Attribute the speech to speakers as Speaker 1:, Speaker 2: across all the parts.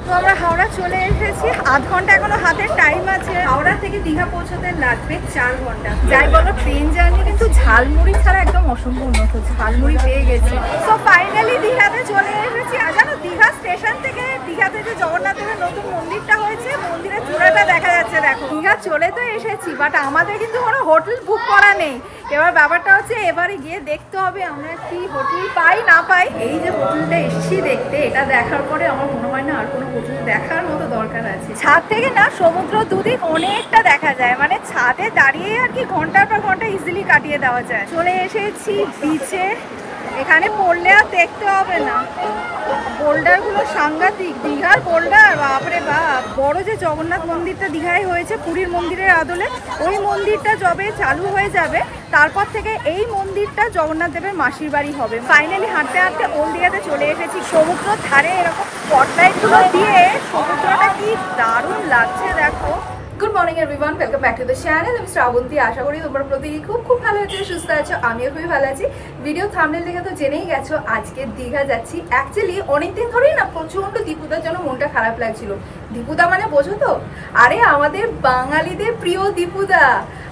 Speaker 1: তো আমরা হাওড়া চলে এসেছি, আধ ঘন্টা এখনো হাতের টাইম আছে। হাওড়া থেকে দীঘা পৌঁছতে লাগবে 4 ঘন্টা। যাই বলো ট্রেন জার্নি কিন্তু ঝালমুড়ি ছাড়া একদম অসম্পূর্ণ, তো ঝালমুড়ি পেয়ে গেছি। তো ফাইনালি দীঘাতে চলে এসেছি। আর জানো দীঘা স্টেশন থেকে দীঘাতে যে জগন্নাথ দেবের নতুন মন্দিরটা হয়েছে, মন্দিরের চূড়াটা দেখা যাচ্ছে। দেখো দীঘা চলে তো এসেছি, বাট আমাদের কিন্তু কোনো হোটেল বুক করা নেই। এবার ব্যাপারটা হচ্ছে এবারে গিয়ে দেখতে হবে আমরা কি হোটেল পাই না পাই। এই যে হোটেলটা এসেছি দেখতে, এটা দেখার পরে আমার মনে হয় না আর কোনো হোটেল দেখার মতো দরকার আছে। ছাদ থেকে না সমুদ্র দুদিক অনেকটা দেখা যায়, মানে ছাদে দাঁড়িয়ে আর কি ঘন্টার পর ঘন্টা ইজিলি কাটিয়ে দেওয়া যায়। চলে এসেছি বিচে, এখানে পড়লে আর দেখতে হবে না। বোল্ডার গুলো সাংঘাতিক, দীঘার বোল্ডার বাপরে বাপ। বড় যে জগন্নাথ মন্দিরটা দীঘায় হয়েছে পুরীর মন্দিরের আদলে, ওই মন্দিরটা যবে চালু হয়ে যাবে তারপর থেকে এই মন্দিরটা জগন্নাথ দেবের মাসির বাড়ি হবে। ফাইনালি হাঁটতে হাঁটতে ওল্ড দীঘাতে চলে এসেছি। সমুদ্র ধারে এরকম স্পটলাইট গুলো দিয়ে সমুদ্রটা কি দারুণ লাগছে দেখো। Good morning everyone, welcome back to the channel. আমি শ্রাবন্তী। আশা করি তোমরা প্রত্যেকেই খুব ভালো আছো, সুস্থ আছো। আমিও খুবই ভালো আছি। ভিডিও থাম্বনেল দেখে তো জেনেই গেছো আজকে দীঘা যাচ্ছি। অ্যাকচুয়ালি অনেকদিন ধরেই না প্রচন্ড দীপুদার জন্য মনটা খারাপ লাগছিল। দীপুদা মানে বোঝো তো? আরে আমাদের বাঙালিদের প্রিয় দীপুদা।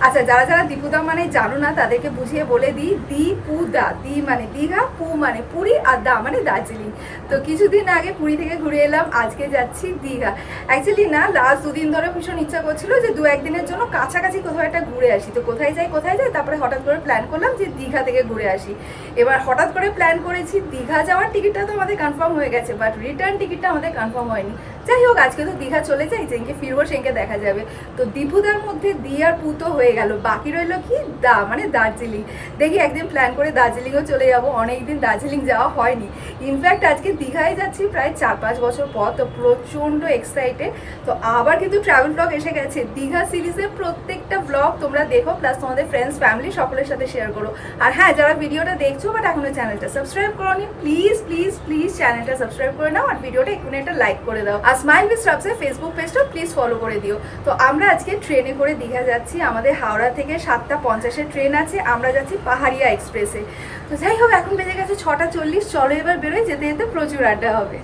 Speaker 1: আচ্ছা, যারা যারা দীপুদা মানে জানো না তাদেরকে বুঝিয়ে বলে দিই। দীপুদা, দি মানে দীঘা, পু মানে পুরী, আর দা মানে দার্জিলিং। তো কিছুদিন আগে পুরী থেকে ঘুরে এলাম, আজকে যাচ্ছি দীঘা। অ্যাকচুয়ালি না লাস্ট দুদিন ধরে ভীষণ ইচ্ছা করছিল যে 2-1 দিনের জন্য কাছাকাছি কোথাও একটা ঘুরে আসি। তো কোথায় যাই তারপরে হঠাৎ করে প্ল্যান করলাম যে দীঘা থেকে ঘুরে আসি। এবার হঠাৎ করে প্ল্যান করেছি, দীঘা যাওয়ার টিকিটটা তো আমাদের কনফার্ম হয়ে গেছে, বাট রিটার্ন টিকিটটা আমাদের কনফার্ম হয়নি। যাই হোক, আজকে তো দীঘা চলে যাই, যেদিনকে ফিরবো সেদিনকে দেখা যাবে। তো দীপুদার মধ্যে দি আর পু তো হয়ে গেল, বাকি রইল কি দা মানে দার্জিলিং। দেখি একদিন প্ল্যান করে দার্জিলিংও চলে যাবো, অনেকদিন দার্জিলিং যাওয়া হয়নি। ইনফ্যাক্ট আজকে দীঘায় যাচ্ছি প্রায় 4-5 বছর পর, তো প্রচণ্ড এক্সাইটেড। তো আবার কিন্তু ট্রাভেল ব্লগ এসে গেছে। দীঘা সিরিজের প্রত্যেকটা ব্লগ তোমরা দেখো, প্লাস তোমাদের ফ্রেন্ডস ফ্যামিলি সকলের সাথে শেয়ার করো। আর হ্যাঁ, যারা ভিডিওটা দেখছো বাট এখনো চ্যানেলটা সাবস্ক্রাইব করোনি, প্লিজ প্লিজ প্লিজ চ্যানেলটা সাবস্ক্রাইব করে নাও, আর ভিডিওটা এক্ষুনি একটা লাইক করে দাও। আর স্মাইল উইথ শ্রাবসের ফেসবুক পেজটা প্লিজ ফলো করে দিও। তো আমরা আজকে ট্রেনে করে দীঘা যাচ্ছি। আমাদের হাওড়া থেকে 7:50-এর ট্রেন আছে, আমরা যাচ্ছি পাহাড়িয়া এক্সপ্রেসে। তো যাই হোক, এখন বেজে গেছে 6:40। চলো এবার বেরোয়, যেতে যেতে প্রচুর আড্ডা হবে।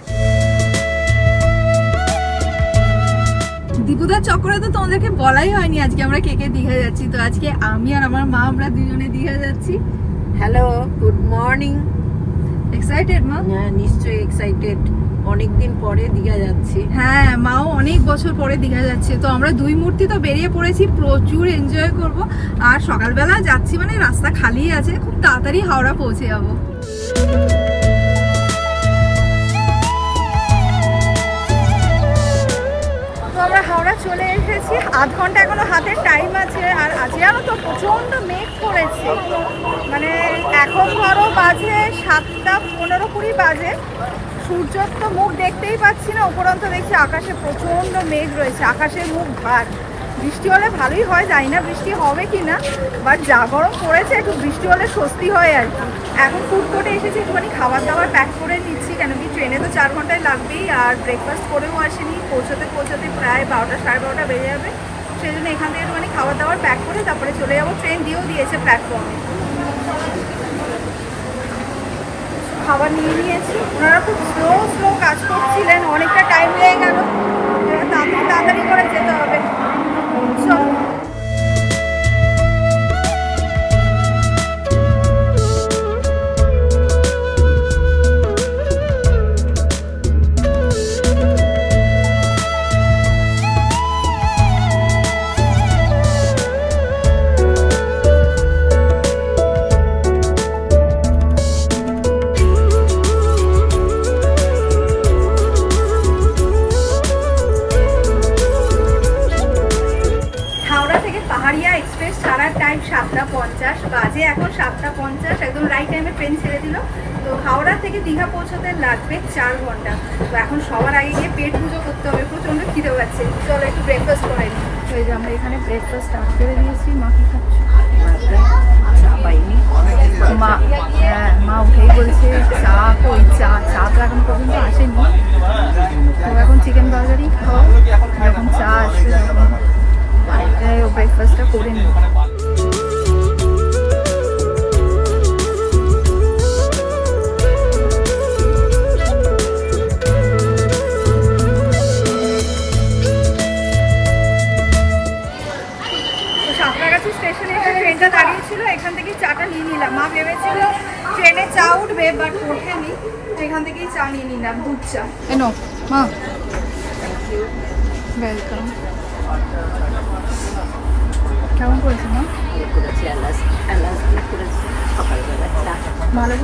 Speaker 1: দীপুদার চক্করে তো তোমাদেরকে বলাই হয়নি আজকে আমরা কে কে দীঘা যাচ্ছি। তো আজকে আমি আর আমার মা, আমরা দুজনে দীঘা যাচ্ছি।
Speaker 2: Hello, good morning.
Speaker 1: এক্সাইটেড মা?
Speaker 2: হ্যাঁ, নিশ্চয়ই এক্সাইটেড। অনেকদিন পরে দীঘা যাচ্ছি।
Speaker 1: হ্যাঁ, মাও অনেক বছর পরে দীঘা যাচ্ছে। তো আমরা দুই মূর্তি তো বেরিয়ে পড়েছি, প্রচুর এনজয় করব। আর সকালবেলা যাচ্ছি মানে রাস্তা খালি আছে, খুব তাড়াতাড়ি হাওড়া পৌঁছে যাবো। আমরা হাওড়া চলে এসেছি, আধ ঘন্টা এখনো হাতের টাইম আছে। আর আজকে জানো তো প্রচন্ড মেঘ করেছে, মানে এখন ধরো বাজে 7:15-20 বাজে। সূর্যর তো মুখ দেখতেই পাচ্ছি না, উপরন্ত দেখছি আকাশে প্রচন্ড মেঘ রয়েছে, আকাশের মুখ ভার। বৃষ্টি হলে ভালোই হয়, জানি না বৃষ্টি হবে কি না, বাট যা গরম পড়েছে একটু বৃষ্টি হলে স্বস্তি হয় আর কি। এখন ফুড কোর্টে এসেছি, একটুখানি খাবার দাবার প্যাক করে নিচ্ছি, কেন কি ট্রেনে তো 4 ঘন্টায় লাগবেই। আর ব্রেকফাস্ট করেও আসেনি, পৌঁছতে প্রায় 12টা সাড়ে 12টা বেজে যাবে। সেই জন্য এখান থেকে একটুখানি খাবার দাবার প্যাক করে তারপরে চলে যাবো। ট্রেন দিয়েও দিয়েছে প্ল্যাটফর্মে। খাবার নিয়ে নিয়েছি, ওনারা খুব স্লো কাজ করছিলেন, অনেকটা টাইম লেগে গেল। তাড়াতাড়ি করে যেতে হবে। চলো। টাইম 7:50 বাজে, এখন 7:50, একদম রাইট টাইমে ট্রেন ছেড়ে দিল। তো হাওড়া থেকে দীঘা পৌঁছতে লাগবে 4 ঘন্টা। তো এখন সবার আগে গিয়ে পেট পুজো করতে হবে, প্রচন্ড খিদে পাচ্ছে। চলো একটু ব্রেকফাস্ট করে নিই। তো এই যে আমরা এখানে ব্রেকফাস্ট স্টার্ট করে দিয়েছি। মা কি খাচ্ছ?
Speaker 2: চা পাইনি
Speaker 1: মা? হ্যাঁ, মা উঠেই বলছে চা কই, চা তো এখন পর্যন্ত আসেনি। তো এখন চিকেন বার্গারই খাও, যখন চা আসবে তখন ব্রেকফাস্টটা করে নিই। নিয়ে নিলাম। মা ভেবেছিল ট্রেনে চা উঠবে, বাট ওঠেনি, এখান থেকেই চা নিয়ে নিলাম, দুধ চা। এনো মা, ওয়েলকাম। কেমন করেছে মা? ভালো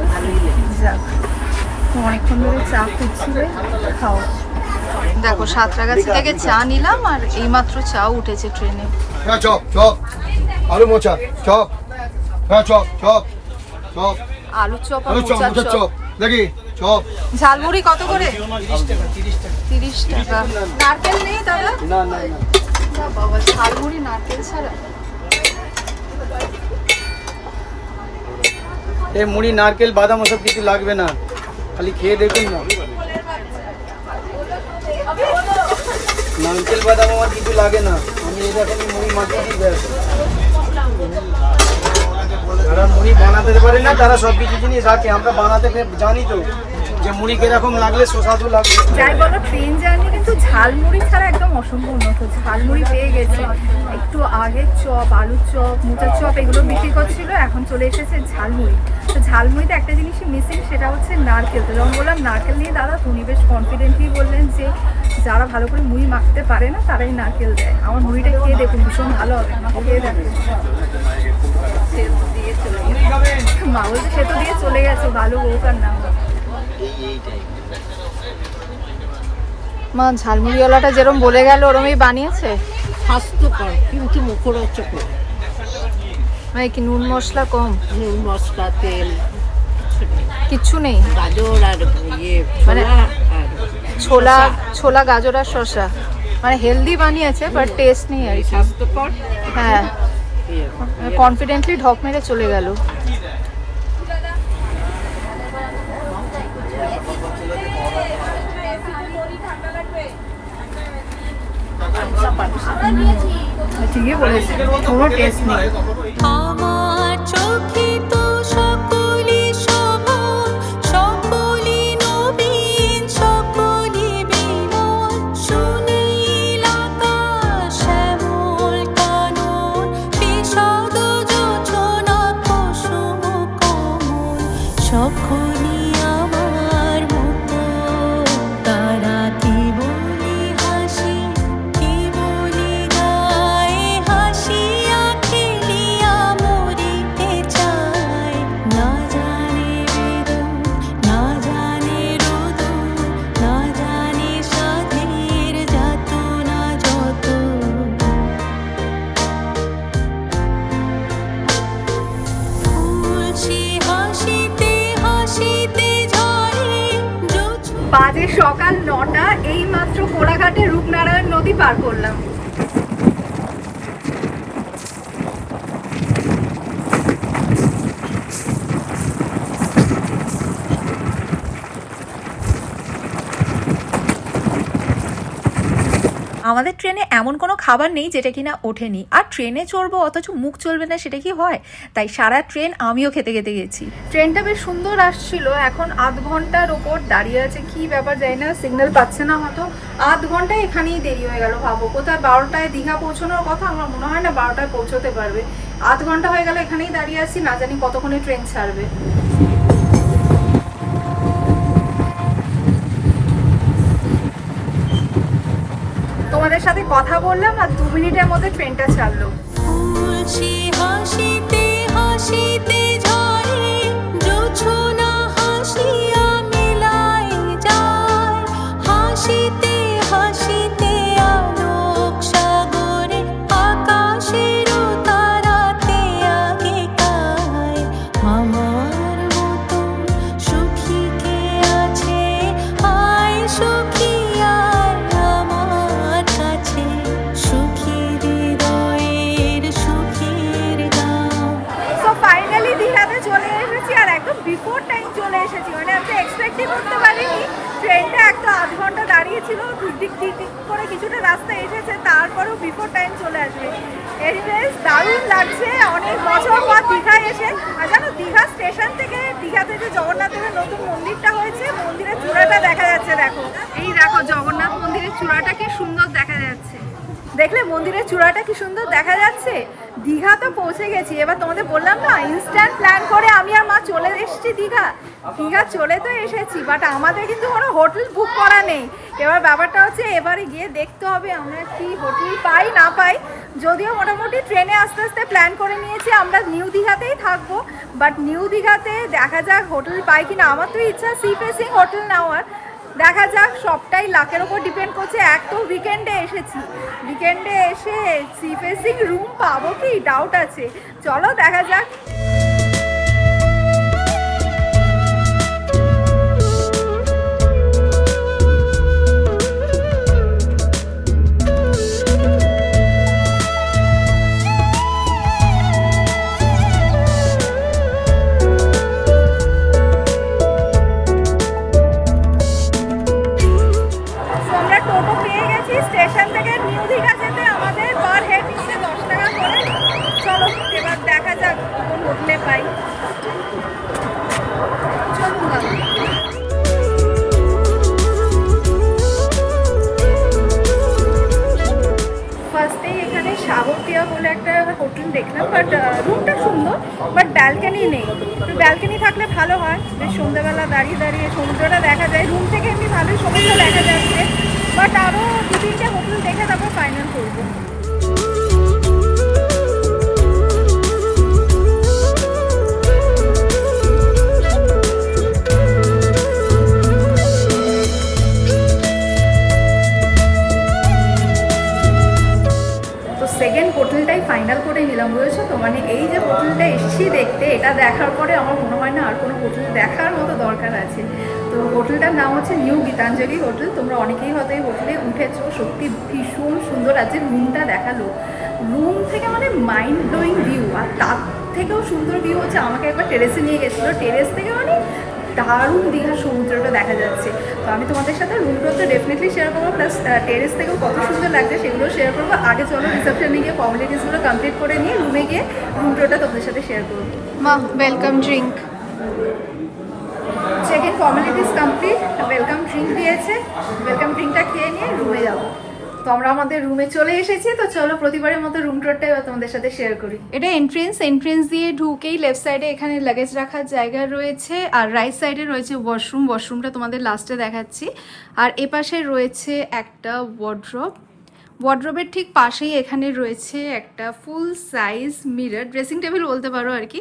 Speaker 1: যাক, অনেকক্ষণ ধরে চা খুঁজছিলে, খাও। দেখো সাঁতরাগাছি থেকে চা নিলাম আর এইমাত্র চা উঠেছে ট্রেনে।
Speaker 3: চপ চপ, আলু মোচা চপ, হ্যাঁ চপ চপ চপ,
Speaker 1: আলু চপ আর
Speaker 3: আলু চপ,
Speaker 1: মোচার
Speaker 3: মোচার
Speaker 1: চপ।
Speaker 3: চপ দেখি চপ।
Speaker 1: ঝালমুড়ি কত করে? 30 টাকা। নারকেল নেই দাদা?
Speaker 3: না না না
Speaker 1: বাবা, ঝালমুড়ি নারকেল ছাড়া?
Speaker 4: এই মুড়ি নারকেল বাদাম ওসব কিছু লাগবে না, খালি খেয়ে দেখুন না। নারকেল বাদাম আমার কিছু লাগে না, আমি এটা খালি মুড়ি মাখিয়ে দিই ব্যাস। যারা মুড়ি বানাতে পারে না তারা সব কিছু জিনিস রাখে, আমরা বানাতে জানি তো যে মুড়ি কিরকম লাগলে সুস্বাদু লাগবে।
Speaker 1: যাই বলো, ট্রেন জার্নি কিন্তু ঝালমুড়ি ছাড়া একদম অসম্পূর্ণ। তো ঝালমুড়ি পেয়ে গেছি, একটু আগে চপ, আলুর চপ, মোচার চপ এগুলো বিক্রি করছিল, এখন চলে এসেছে ঝালমুড়ি। তো ঝালমুড়িতে একটা জিনিসই মিসিং, সেটা হচ্ছে নারকেল। তো যখন বললাম নারকেল নিয়ে দাদা, উনি বেশ কনফিডেন্টলি বললেন যে যারা ভালো করে মুড়ি মাখতে পারে না তারাই নারকেল দেয়। আমার মুড়িটা খেয়ে দেখুন, ভীষণ ভালো হবে, খেয়ে দেখুন। মা বলছে সে তো দিয়ে চলে গেছে, ভালো বউকার নাম। মা ঝালমুড়িওয়ালাটা যেরকম বলে গেল ওরমই বানিয়েছে?
Speaker 2: স্বাস্থ্যকর কিন্তু মুখরোচক,
Speaker 1: মানে কি নুন মশলা কম?
Speaker 2: নুন মশলা তেল
Speaker 1: কিচ্ছু নেই,
Speaker 2: গাজর আর
Speaker 1: মানে
Speaker 2: ছোলা আর
Speaker 1: ছোলা গাজর আর শসা, মানে হেলদি বানিয়েছে বাট টেস্ট নেই আর কি।
Speaker 2: স্বাস্থ্যকর।
Speaker 1: হ্যাঁ, কনফিডেন্টলি ঢক মেরে চলে গেল। ঠিকই বলেছে, কোনো টেস্ট নেই।
Speaker 5: আমার চোখে তো সকলি শোভন, সকলি নবীন, সকলি বিমল, সুনীল আকাশ, শ্যামল কানন, বিশদ যোজনা, কুসুম কোমল, সকলি আমার মতো। তারা কি বলি হাসি, কি বলি গায়ে, হাসিয়া খেলিয়া মরিতে চায়। না জানে বেদন, না জানে রোদন, না জানে সাধের যাতনা যত। ফুলছি হাসিতে হাসিতে ঝরে জোছনা।
Speaker 1: বাজে সকাল 9টা, এই মাত্র কোলাঘাটে রূপনারায়ণ নদী পার করলাম। আমাদের ট্রেনে এমন কোনো খাবার নেই যেটা কিনা ওঠেনি, আর ট্রেনে চড়বো অথচ মুখ চলবে না, সেটা কি হয়? তাই সারা ট্রেন আমিও খেতে খেতে গেছি। ট্রেনটা বেশ সুন্দর আসছিল, এখন আধ ঘন্টার ওপর দাঁড়িয়ে আছে, কি ব্যাপার জানি না, সিগন্যাল পাচ্ছে না হয়তো। আধ ঘন্টায় এখানেই দেরি হয়ে গেল। ভাবো কোথায় 12টায় দীঘা পৌঁছানোর কথা, আমার মনে হয় না 12টায় পৌঁছতে পারবে। আধ ঘন্টা হয়ে গেল এখানেই দাঁড়িয়ে আছি, না জানি কতক্ষণে ট্রেন ছাড়বে। তোমাদের সাথে কথা বললাম আর 2 মিনিটের মধ্যে ট্রেনটা ছাড়লো।
Speaker 5: ফুলছি হাসিতে হাসিতে ঝরে জোছনা, হাসিয়া মেলায় যায়। হাসিতে হাসিতে আলোক সাগরে, আকাশের তারাতে আগেকায়। আমার মতো সুখী কে আছে, আয় সুখী আয় আমার কাছে। সুখী হৃদয়ের সুখের গান।
Speaker 1: সো ফাইনালি দীঘাতে চলে এসেছি, আর একদম বিফোর টাইম চলে এসেছি। মানে আমি এক্সপেক্টই করতে পারিনি, ট্রেনটা একটা আধ ঘন্টা দাঁড়িয়েছিল, দিক করে কিছুটা রাস্তা এসেছে, তারপরেও বিফোর টাইম চলে আসবে। এনিওয়েজ দারুণ লাগছে, অনেক বছর পর দীঘায় এসে। আর জানো, দীঘা স্টেশন থেকে দীঘাতে যে জগন্নাথ দেবের নতুন মন্দিরটা হয়েছে, মন্দিরের চূড়াটা দেখা যাচ্ছে। দেখো, এই দেখো জগন্নাথ মন্দিরের চূড়াটা কি সুন্দর দেখা যাচ্ছে। দেখলে মন্দিরের চূড়াটা কি সুন্দর দেখা যাচ্ছে। দীঘা তো পৌঁছে গেছি, এবার তোমাদের বললাম না ইনস্ট্যান্ট প্ল্যান করে আমি আর মা চলে এসেছি দীঘা। দীঘা চলে তো এসেছি, বাট আমাদের কিন্তু কোনো হোটেল বুক করা নেই। এবার ব্যাপারটা হচ্ছে এবারে গিয়ে দেখতে হবে আমরা কি হোটেল পাই না পাই। যদিও মোটামুটি ট্রেনে আস্তে আস্তে প্ল্যান করে নিয়েছি আমরা নিউ দীঘাতেই থাকবো, বাট নিউ দীঘাতে দেখা যাক হোটেল পাই কিনা। আমার তো ইচ্ছা সি ফেসিং হোটেল নেওয়ার, দেখা যাক, সবটাই লাকের ওপর ডিপেন্ড করছে। এক তো উইকেন্ডে এসেছি, উইকেন্ডে এসে সি ফেসিং রুম পাবো কি ডাউট আছে। চলো দেখা যাক। স্টেশন থেকে নিউ দীঘা যেতে আমাদের পার হেড নিচ্ছে 10 টাকা করে। চলো এবার দেখা যাক কোন হোটেলে পাই। চলুন ফার্স্টেই এখানে সাগরপিয়া বলে একটা হোটেল দেখলাম, বাট রুমটা সুন্দর, বাট ব্যালকনি নেই। একটু ব্যালকনি থাকলে ভালো হয়, বেশ সন্ধ্যাবেলা দাঁড়িয়ে দাঁড়িয়ে সমুদ্রটা দেখা যায়। রুম থেকে এমনি ভালোই সমুদ্র দেখা যাচ্ছে, বাট আরও 2-3টে হোটেল দেখে তারপর ফাইনাল করবো। সেকেন্ড হোটেলটাই ফাইনাল করে নিলাম, বুঝেছো তো। মানে এই যে হোটেলটা এসেছি দেখতে, এটা দেখার পরে আমার মনে হয় না আর কোনো হোটেল দেখার মতো দরকার আছে। তো হোটেলটার নাম হচ্ছে নিউ গীতাঞ্জলি হোটেল। তোমরা অনেকেই হয়তো এই হোটেলে উঠেছো, সত্যি ভীষণ সুন্দর আছে। রুমটা দেখালো, রুম থেকে মানে মাইন্ড ব্লোয়িং ভিউ, আর তার থেকেও সুন্দর ভিউ হচ্ছে আমাকে একবার টেরেসে নিয়ে গেছিলো, টেরেস থেকে মানে দারুণ দীঘার সমুদ্রটা দেখা যাচ্ছে। তো আমি তোমাদের সাথে রুমটা তো ডেফিনেটলি শেয়ার করবো, প্লাস টেরেস থেকেও কত সুন্দর লাগছে সেগুলো শেয়ার করবো। আগে চলো রিসেপশনে গিয়ে ফর্মালিটিসগুলো কমপ্লিট করে নিয়ে রুমে গিয়ে রুম টুরটা তোমাদের সাথে শেয়ার করবো। মা welcome drink, check in formalities complete, welcome drink দিয়েছে, ওয়েলকাম ড্রিঙ্কটা খেয়ে নিয়ে রুমে যাবো। তো আমরা আমাদের রুমে চলে এসেছি, তো চলো প্রতিবারের মতো রুম টুরটাই তোমাদের সাথে শেয়ার করি। এটা এন্ট্রেন্স দিয়ে ঢুকেই লেফট সাইডে এখানে লাগেজ রাখার জায়গা রয়েছে, আর রাইট সাইডে রয়েছে ওয়াশরুমটা তোমাদের লাস্টে দেখাচ্ছি। আর এপাশে রয়েছে একটা ওয়ার্ড্রবের ঠিক পাশেই এখানে রয়েছে একটা full size mirror, dressing table বলতে পারো আর কি।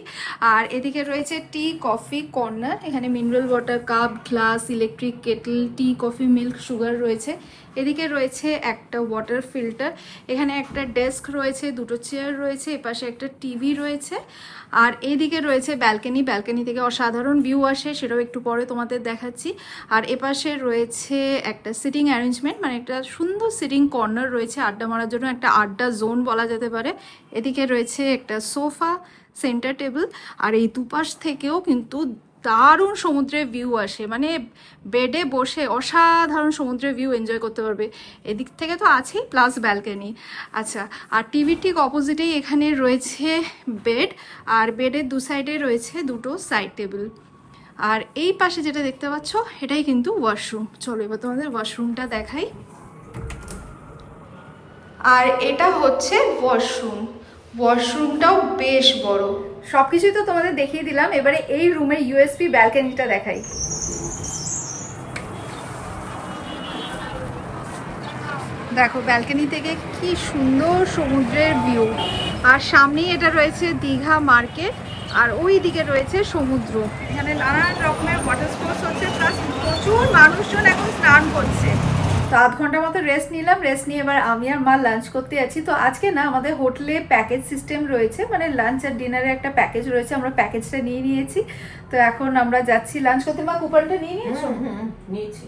Speaker 1: আর এদিকে রয়েছে টি কফি কর্নার, এখানে mineral water, cup, glass, electric kettle, tea, coffee, milk, sugar রয়েছে। এদিকে রয়েছে একটা ওয়াটার ফিল্টার, এখানে একটা ডেস্ক রয়েছে, দুটো চেয়ার রয়েছে, এপাশে একটা টিভি রয়েছে। আর এইদিকে রয়েছে ব্যালকনি থেকে অসাধারণ ভিউ আসে, সেটাও একটু পরে তোমাদের দেখাচ্ছি। আর এপাশে রয়েছে একটা সিটিং অ্যারেঞ্জমেন্ট, মানে একটা সুন্দর সিটিং কর্নার রয়েছে আড্ডা মারার জন্য, একটা আড্ডা জোন বলা যেতে পারে। এদিকে রয়েছে একটা সোফা, সেন্টার টেবিল, আর এই দুপাশ থেকেও কিন্তু দারুণ সমুদ্রের ভিউ আসে, মানে বেডে বসে অসাধারণ সমুদ্রের ভিউ এনজয় করতে পারবে। এদিক থেকে তো আছেই, প্লাস ব্যালকনি। আচ্ছা, আর টিভির ঠিক অপোজিটেই এখানে রয়েছে বেড, আর বেডের দু সাইডে রয়েছে দুটো সাইড টেবিল। আর এই পাশে যেটা দেখতে পাচ্ছ এটাই কিন্তু ওয়াশরুম। চলো এবার তোমাদের ওয়াশরুমটা দেখাই। আর এটা হচ্ছে ওয়াশরুমটাও বেশ বড়। সব কিছুই তো তোমাদের দেখিয়ে দিলাম, এবারে এই রুমের ইউএসপি ব্যালকনিটা দেখাই। দেখো ব্যালকনি থেকে কি সুন্দর সমুদ্রের ভিউ, আর সামনেই এটা রয়েছে দীঘা মার্কেট, আর ওই দিকে রয়েছে সমুদ্র। এখানে নানান রকমের ওয়াটার স্পোর্টস হচ্ছে, প্লাস প্রচুর মানুষজন এখন স্নান করছে। তো আধ ঘন্টার মতো রেস্ট নিলাম, রেস্ট নিয়ে এবার আমি আর মা লাঞ্চ করতে যাচ্ছি। তো আজকে না আমাদের হোটেলে প্যাকেজ সিস্টেম রয়েছে, মানে লাঞ্চ আর ডিনারের একটা প্যাকেজ রয়েছে, আমরা প্যাকেজটা নিয়ে নিয়েছি। তো এখন আমরা যাচ্ছি লাঞ্চ করতে। মা কুপনটা নিয়ে নিয়েছো?
Speaker 2: নিয়েছি।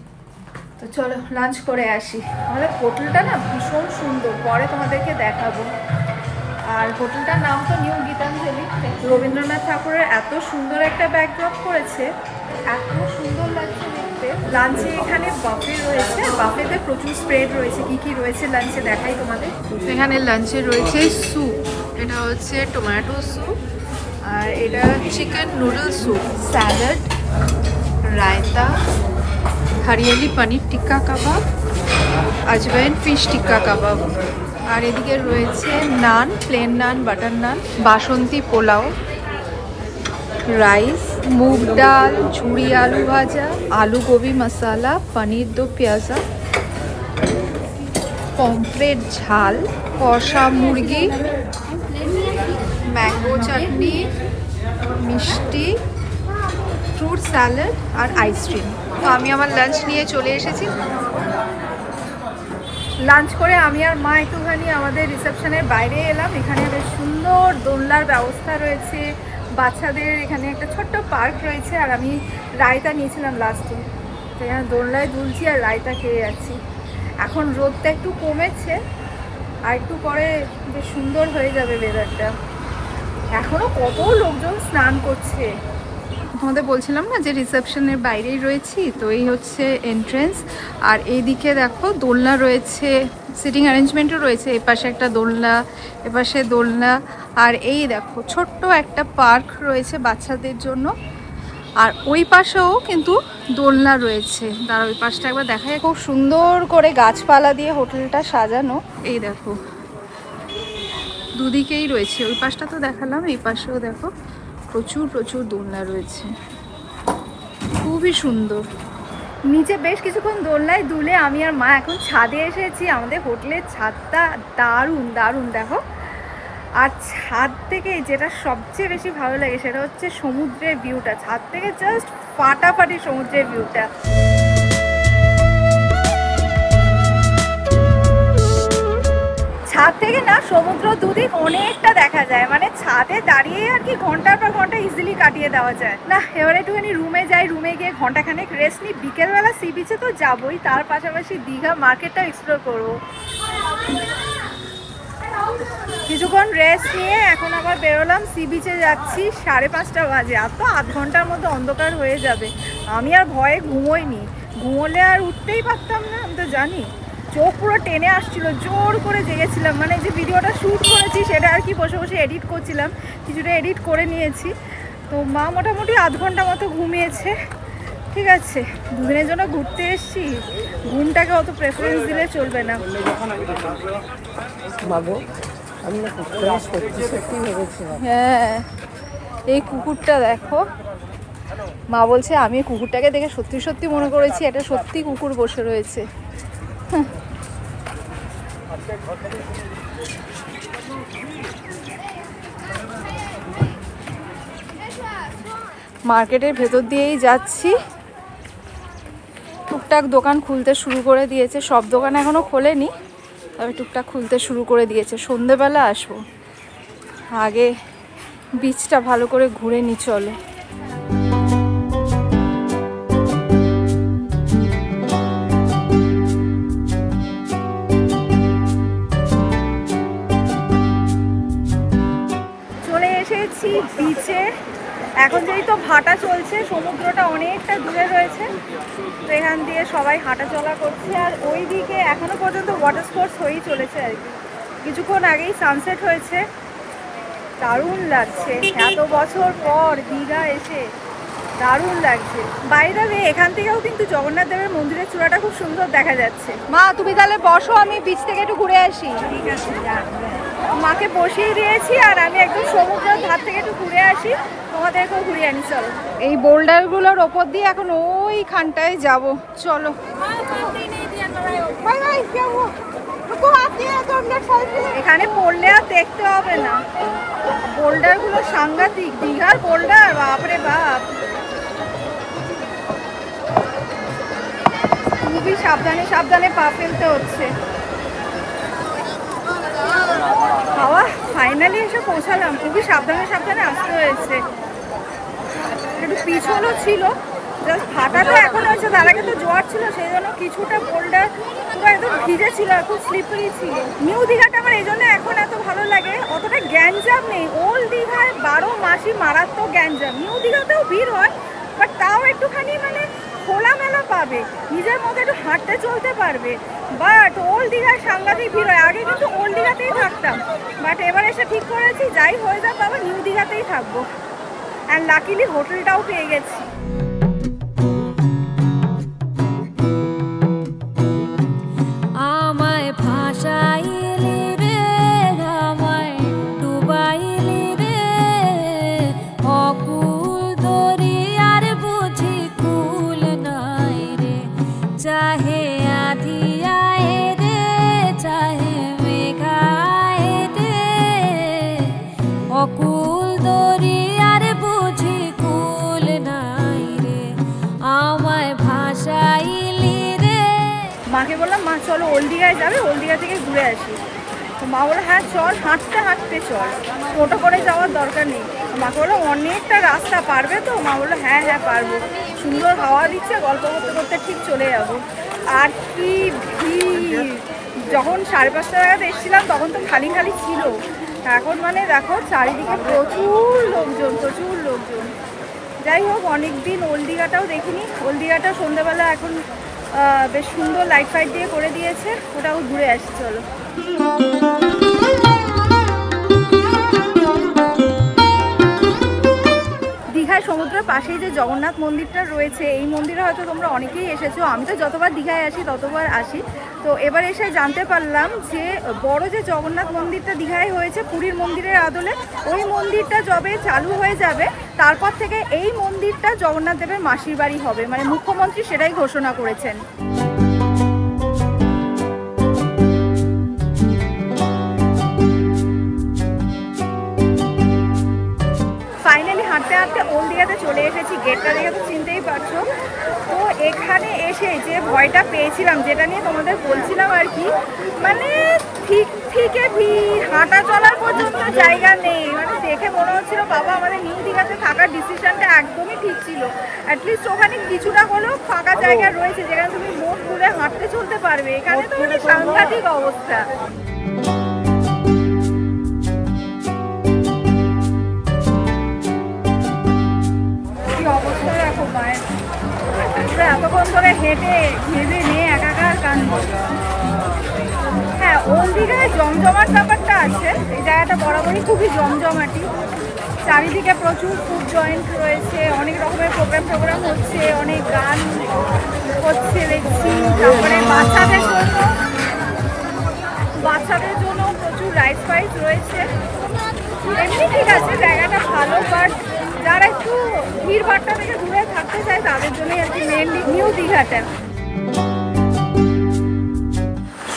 Speaker 1: তো চলো লাঞ্চ করে আসি। আমাদের হোটেলটা না ভীষণ সুন্দর, পরে তোমাদেরকে দেখাবো। আর হোটেলটার নাম তো নিউ গীতাঞ্জলি। রবীন্দ্রনাথ ঠাকুরের এত সুন্দর একটা ব্যাকড্রপ করেছে, এত সুন্দর লাগছে দেখতে। লাঞ্চে এখানে বাফে রয়েছে, বাফেতে প্রচুর স্প্রেড রয়েছে। কি কি রয়েছে লাঞ্চে দেখাই তোমাদের। এখানে লাঞ্চে রয়েছে স্যুপ, এটা হচ্ছে টমেটো স্যুপ, আর এটা chicken noodle soup, salad, raita, hariyali paneer tikka kebab, ajwain fish tikka kebab, আর এদিকে রয়েছে naan, plain naan, butter naan, basanti pulao, rice, moong dal, ঝুড়ি আলু ভাজা, আলু গোবি মশালা, পনির দো পেঁয়াজা, পমফ্রেট ঝাল, কষা মুরগি, ম্যাঙ্গো চাটনি, মিষ্টি, ফ্রুট স্যালাড আর আইসক্রিম। তো আমি আমার লাঞ্চ নিয়ে চলে এসেছি। লাঞ্চ করে আমি আর মা একটুখানি আমাদের রিসেপশনের বাইরে এলাম। এখানে বেশ সুন্দর দোলনার ব্যবস্থা রয়েছে, বাচ্চাদের এখানে একটা ছোট্ট পার্ক রয়েছে। আর আমি রায়তা নিয়েছিলাম লাস্টে, তো এখানে দোলনায় দুলছি আর রায়তা খেয়ে যাচ্ছি। এখন রোদটা একটু কমেছে, আর একটু পরে বেশ সুন্দর হয়ে যাবে ওয়েদারটা। এখনও কত লোকজন স্নান করছে। তোমাদের বলছিলাম না যে রিসেপশনের বাইরেই রয়েছি, তো এই হচ্ছে এন্ট্রেন্স। আর এইদিকে দেখো দোলনা রয়েছে, সিটিং অ্যারেঞ্জমেন্টও রয়েছে। এই পাশে একটা দোলনা, এপাশে দোলনা, আর এই দেখো ছোট্ট একটা পার্ক রয়েছে বাচ্চাদের জন্য। আর ওই পাশেও কিন্তু দোলনা রয়েছে। তার ওই পাশটা একবার দেখা যায়, খুব সুন্দর করে গাছপালা দিয়ে হোটেলটা সাজানো। এই দেখো দুদিকেই রয়েছে, ওই পাশটা তো দেখালাম, এই পাশেও দেখো প্রচুর প্রচুর দোলনা রয়েছে, খুবই সুন্দর। নিচে বেশ কিছুক্ষণ দোলনায় দুলে আমি আর মা এখন ছাদে এসেছি। আমাদের হোটেলের ছাদটা দারুণ দারুণ দেখো। আর ছাদ থেকে যেটা সবচেয়ে বেশি ভালো লাগে সেটা হচ্ছে সমুদ্রের ভিউটা। ছাদ থেকে জাস্ট ফাটাফাটি সমুদ্রের ভিউটা। ছাদ থেকে না সমুদ্র দুদিক অনেকটা দেখা যায়, মানে ছাদে দাঁড়িয়ে আর কি ঘন্টার পর ঘন্টা ইজিলি কাটিয়ে দেওয়া যায়। না এবারে একটুখানি রুমে যাই, রুমে গিয়ে ঘন্টাখানেক রেস্ট নিই। বিকেলবেলা সি বিচে তো যাবোই, তার পাশাপাশি দীঘা মার্কেটটাও এক্সপ্লোর করবো। কিছুক্ষণ রেস্ট নিয়ে এখন আবার বেরোলাম, সি বিচে যাচ্ছি। 5:30 বাজে, আর তো আধ ঘন্টার মধ্যে অন্ধকার হয়ে যাবে। আমি আর ভয়ে ঘুমোইনি, ঘুমোলে আর উঠতেই পারতাম না, আমি তো জানি। চোখ পুরো টেনে আসছিল, জোর করে জেগেছিলাম। মানে যে ভিডিওটা শ্যুট করেছি সেটা আর কি বসে বসে এডিট করছিলাম, কিছুটা এডিট করে নিয়েছি। তো মা মোটামুটি আধ ঘন্টা মতো ঘুমিয়েছে। ঠিক আছে, দুদিনের জন্য ঘুরতে এসেছি, ঘুমটাকে অত প্রেফারেন্স দিলে চলবে না। হ্যাঁ, এই কুকুরটা দেখো, মা বলছে আমি কুকুরটাকে দেখে সত্যি সত্যি মনে করেছি এটা সত্যি কুকুর বসে রয়েছে। মার্কেটের ভেতর দিয়েই যাচ্ছি। টুকটাক দোকান খুলতে শুরু করে দিয়েছে, সব দোকান এখনো খোলেনি, তবে টুকটাক খুলতে শুরু করে দিয়েছে। সন্ধেবেলা আসবো, আগে বিচটা ভালো করে ঘুরে নি চলো। চলে এসেছি বিচে। এখন যেহেতু ভাটা চলছে, সমুদ্রটা অনেকটা দূরে রয়েছে, তো এখান দিয়ে সবাই হাঁটা চলা করছে। আর ওই দিকে এখনো পর্যন্ত ওয়াটার স্পোর্টস হয়েই চলেছে আর কি। কিছুক্ষণ আগেই সানসেট হয়েছে, দারুণ লাগছে। এত বছর পর দীঘা এসে দারুণ লাগছে। বাইরে এখান থেকেও কিন্তু জগন্নাথ দেবের মন্দিরের চূড়াটা খুব সুন্দর দেখা যাচ্ছে। মা তুমি তাহলে বসো, আমি বিচ থেকে একটু ঘুরে আসি। ঠিক আছে, মাকে বসিয়ে দিয়েছি, আর আমি একদম সমুদ্রের ধার থেকে একটু ঘুরে আসি, তোমাদেরকেও ঘুরিয়ে আনি চলো। এই বোল্ডারগুলোর ওপর দিয়ে এখন ওইখানটায় যাব, চলো। এখানে পড়লে আর দেখতে হবে না, বোল্ডারগুলো সাংঘাতিক। দীঘার বোল্ডার, বাপরে বাপ। খুবই সাবধানে সাবধানে পা ফেলতে হচ্ছে। হাওয়া ফাইনালি এসে পৌঁছালাম, খুবই সাবধানে সাবধানে আসতে হয়েছে। একটু পিছলও ছিল, জাস্ট ভাটাটা এখন হয়েছে, তার আগে তো জোয়ার ছিল, সেই জন্য কিছুটা বোল্ডার পুরো একদম ভিজে ছিল, খুব স্লিপারি ছিল। নিউ দীঘাটা আমার এই জন্য এখন এত ভালো লাগে, অতটা গ্যাঞ্জাম নেই। ওল্ড দীঘায় 12 মাসই মারাত্মক গ্যাঞ্জাম। নিউ দীঘাতেও ভিড় হয়, বাট তাও একটুখানি মানে খোলামেলা পাবে, নিজের মতো একটু হাঁটতে চলতে পারবে। বাট ওল্ড দীঘায় সাংঘাতিক ভিড় হয়। আগে কিন্তু ওল্ড দীঘাতেই থাকতাম, বাট এবার এসে ঠিক করেছি যাই হয়ে যাক বাবা, নিউ দীঘাতেই থাকবো। অ্যান্ড লাকিলি হোটেলটাও পেয়ে গেছি।
Speaker 5: আমায় ভাষাইলে রে
Speaker 1: ওল্ড দীঘায় যাবে, ওল্ড দীঘা থেকে ঘুরে আসি। তো মা বললো হ্যাঁ চল, হাঁটতে হাঁটতে চল, টোটো করে যাওয়ার দরকার নেই। মাকে বললো অনেকটা রাস্তা পারবে তো? মা বললো হ্যাঁ হ্যাঁ পারবো। সুন্দর হাওয়া দিচ্ছে, গল্প করতে করতে ঠিক চলে যাবো। আর কি ভিড়! যখন 5:30 নাগাদ এসেছিলাম তখন তো খালি খালি ছিল, এখন মানে দেখো চারিদিকে প্রচুর লোকজন, প্রচুর লোকজন। যাই হোক, অনেক দিন ওল্ড দীঘাটাও দেখিনি। ওল্ড দীঘাটা সন্ধ্যাবেলা এখন বেশ সুন্দর লাইট ফাইট দিয়ে করে দিয়েছে, ওটাও ঘুরে আসি চলো। দীঘায় সমুদ্রের পাশেই যে জগন্নাথ মন্দিরটা রয়েছে, এই মন্দিরে হয়তো তোমরা অনেকেই এসেছো। আমি তো যতবার দীঘায় আসি ততবার আসি। তো এবার এসে জানতে পারলাম যে বড় যে জগন্নাথ মন্দিরটা দীঘায় হয়েছে পুরীর মন্দিরের আদলে, ওই মন্দিরটা যবে চালু হয়ে যাবে তারপর থেকে এই মন্দিরটা জগন্নাথ দেবের মাসির বাড়ি হবে, মানে মুখ্যমন্ত্রী সেটাই ঘোষণা করেছেন। ফাইনালি হাঁটতে হাঁটতে ওল্ড দীঘাতে চলে এসেছি। গেটটা দেখে তো চিনতেই পারছো। তো এখানে এসে যে ভয়টা পেয়েছিলাম, যেটা নিয়ে তোমাদের বলছিলাম আর কি, মানে ঠিক থেকে ভিড়, হাঁটা চলার পর্যন্ত জায়গা নেই। মানে দেখে মনে হচ্ছিল বাবা আমাদের নিউ দীঘাতে থাকার ডিসিশনটা একদমই ঠিক ছিল। অ্যাটলিস্ট ওখানে কিছুটা হলেও ফাঁকা জায়গা রয়েছে যেখানে তুমি মন খুলে হাঁটতে চলতে পারবে। এখানে তো মানে সাংঘাতিক অবস্থা। অবস্থা দেখো মায়ের, এতক্ষণ ধরে হেঁটে ভেবে নিয়ে একাকার কাণ্ড। হ্যাঁ, ওল্ড দীঘায় জমজমাট ব্যাপারটা আছে, এই জায়গাটা বরাবরই খুবই জমজমাটি। চারিদিকে প্রচুর ফুড জয়েন্ট রয়েছে, অনেক রকমের প্রোগ্রাম হচ্ছে, অনেক গান হচ্ছে দেখছি। তারপরে বাচ্চাদের জন্য প্রচুর রাইড ফাইড রয়েছে। এমনি ঠিক আছে, জায়গাটা ভালো, বাট যারা একটু ভিড় ভাট্টা থেকে দূরে থাকতে চায় তাদের জন্যই আর কি মেনলি নিউ দীঘাটা।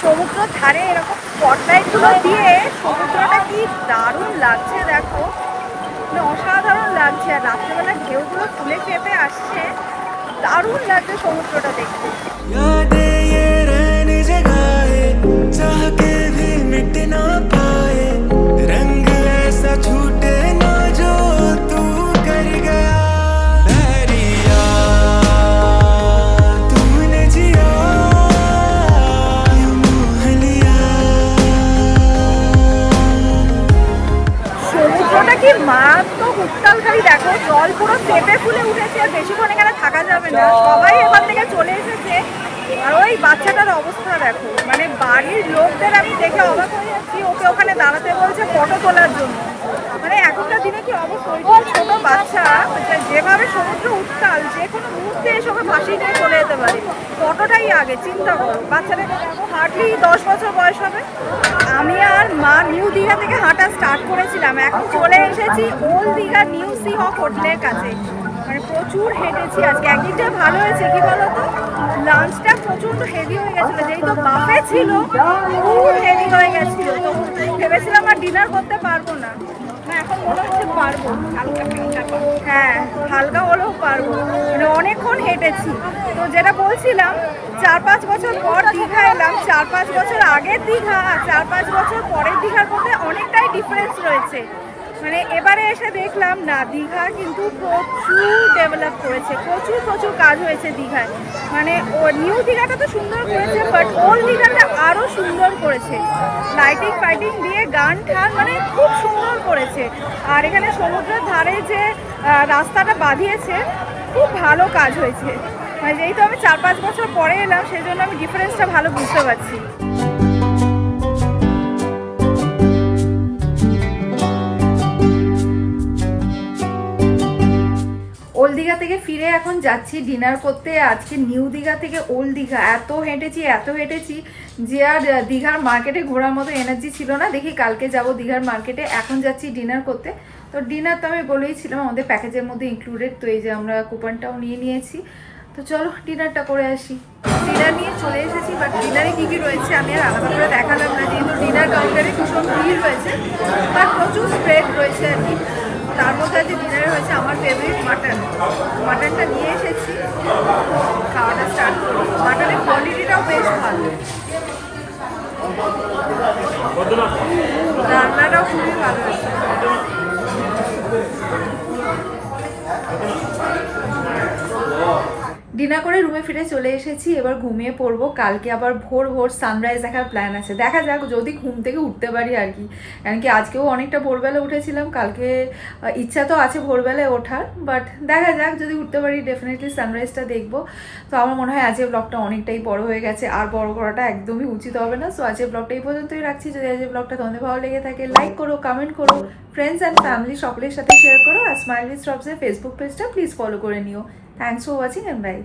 Speaker 1: সমুদ্র ধারে এরকম স্পটলাইটগুলো দিয়ে সমুদ্রটা কি দারুণ লাগছে দেখো, মানে অসাধারণ লাগছে। আর রাত্রেবেলা ঢেউগুলো ফুলে ফেপে আসছে, দারুণ লাগছে সমুদ্রটা দেখতে। কি মারাত্মক উত্তালকারী দেখো, জল পুরো চেপে ফুলে উঠেছে। আর বেশিক্ষণ এখানে থাকা যাবে না, সবাই এখান থেকে চলে এসেছে। আর ওই বাচ্চাটার অবস্থা দেখো, মানে বাড়ির লোকদের আমি দেখে অবাক হয়ে যাচ্ছি, ওকে ওখানে দাঁড়াতে বলছে ফটো তোলার জন্য। মানে এখনকার দিনে কি অবস্থা, ছোট বাচ্চা যেভাবে সমুদ্র উত্তাল, যে কোনো মুহূর্তে এসে ওকে ভাসিয়ে নিয়ে চলে যেতে পারে। ফটোটাই আগে, চিন্তা করো। বাচ্চাটাকে হার্ডলি 10 বছর বয়স হবে। আমি আর মা নিউ দীঘা থেকে হাঁটা স্টার্ট করেছিলাম, এখন চলে এসেছি ওল্ড দীঘা নিউ সি হক হোটেলের কাছে। মানে প্রচুর হেঁটেছি আজকে। একদিকটা ভালো হয়েছে কি বলতো, লাঞ্চটা প্রচন্ড হেভি হয়ে গেছিল, যেহেতু বাফে ছিল খুব হেভি হয়ে গেছিল। তো ভেবেছিলাম আর ডিনার করতে পারবো না, এখন মনে হচ্ছে পারবো, হ্যাঁ হালকা হলেও পারবো। মানে অনেকক্ষণ হেঁটেছি। তো যেটা বলছিলাম, 4-5 বছর পর দীঘা এলাম। 4-5 বছর আগের দীঘা আর 4-5 বছর পরের দীঘার মধ্যে অনেকটাই ডিফারেন্স রয়েছে। মানে এবারে এসে দেখলাম না, দীঘা কিন্তু প্রচুর ডেভেলপ করেছে, প্রচুর কাজ হয়েছে দীঘায়। মানে ও নিউ দীঘাটা তো সুন্দর করেছে, বাট ওল্ড দীঘাটা আরও সুন্দর করেছে। লাইটিং ফাইটিং দিয়ে গান ঠান মানে খুব সুন্দর করেছে। আর এখানে সমুদ্রের ধারে যে রাস্তাটা বাঁধিয়েছে, খুব ভালো কাজ হয়েছে। মানে যেহেতু আমি 4-5 বছর পরে এলাম, সেই জন্য আমি ডিফারেন্সটা ভালো বুঝতে পারছি। ওল্ড দীঘা থেকে ফিরে এখন যাচ্ছি ডিনার করতে। আজকে নিউ দীঘা থেকে ওল্ড দীঘা এত হেঁটেছি যে আর দীঘার মার্কেটে ঘোরার মতো এনার্জি ছিল না। দেখি কালকে যাব দীঘার মার্কেটে। এখন যাচ্ছি ডিনার করতে। তো ডিনার তো আমি বলেইছিলাম আমাদের প্যাকেজের মধ্যে ইনক্লুডেড, তো এই যে আমরা কুপনটাও নিয়ে নিয়েছি। তো চলো ডিনারটা করে আসি। ডিনার নিয়ে চলে এসেছি, বাট ডিনারে কী কী রয়েছে আমি আর আলাদা করে দেখালাম না, যেহেতু ডিনার কাউন্টারে ভীষণ ভিড় রয়েছে, বাট প্রচুর স্প্রেড রয়েছে আর কি। তার মধ্যে আজকে ডিনারে হয়েছে আমার ফেভারিট মাটনটা নিয়ে এসেছি, খাওয়াটা স্টার্ট করি। মাটনের কোয়ালিটিটাও বেশ ভালো। রান্নাটাও খুবই ভালো হয়েছে। ডিনার করে রুমে ফিরে চলে এসেছি, এবার ঘুমিয়ে পড়বো। কালকে আবার ভোর ভোর সানরাইজ দেখার প্ল্যান আছে, দেখা যাক যদি ঘুম থেকে উঠতে পারি আর কি। কারণ কি আজকেও অনেকটা ভোরবেলা উঠেছিলাম, কালকে ইচ্ছা তো আছে ভোরবেলায় ওঠার, বাট দেখা যাক যদি উঠতে পারি ডেফিনেটলি সানরাইজটা দেখবো। তো আমার মনে হয় আজকের ব্লগটা অনেকটাই বড় হয়ে গেছে, আর বড় করাটা একদমই উচিত হবে না। সো আজকের ব্লগটা এই পর্যন্তই রাখছি। যদি আজকের ব্লগটা তোমাদের ভালো লেগে থাকে লাইক করো, কমেন্ট করো, ফ্রেন্ডস অ্যান্ড ফ্যামিলি সকলের সাথে শেয়ার করো। আর স্মাইল উইথ শ্রবসের ফেসবুক পেজটা প্লিজ ফলো করে নিও। Thanks for watching and by.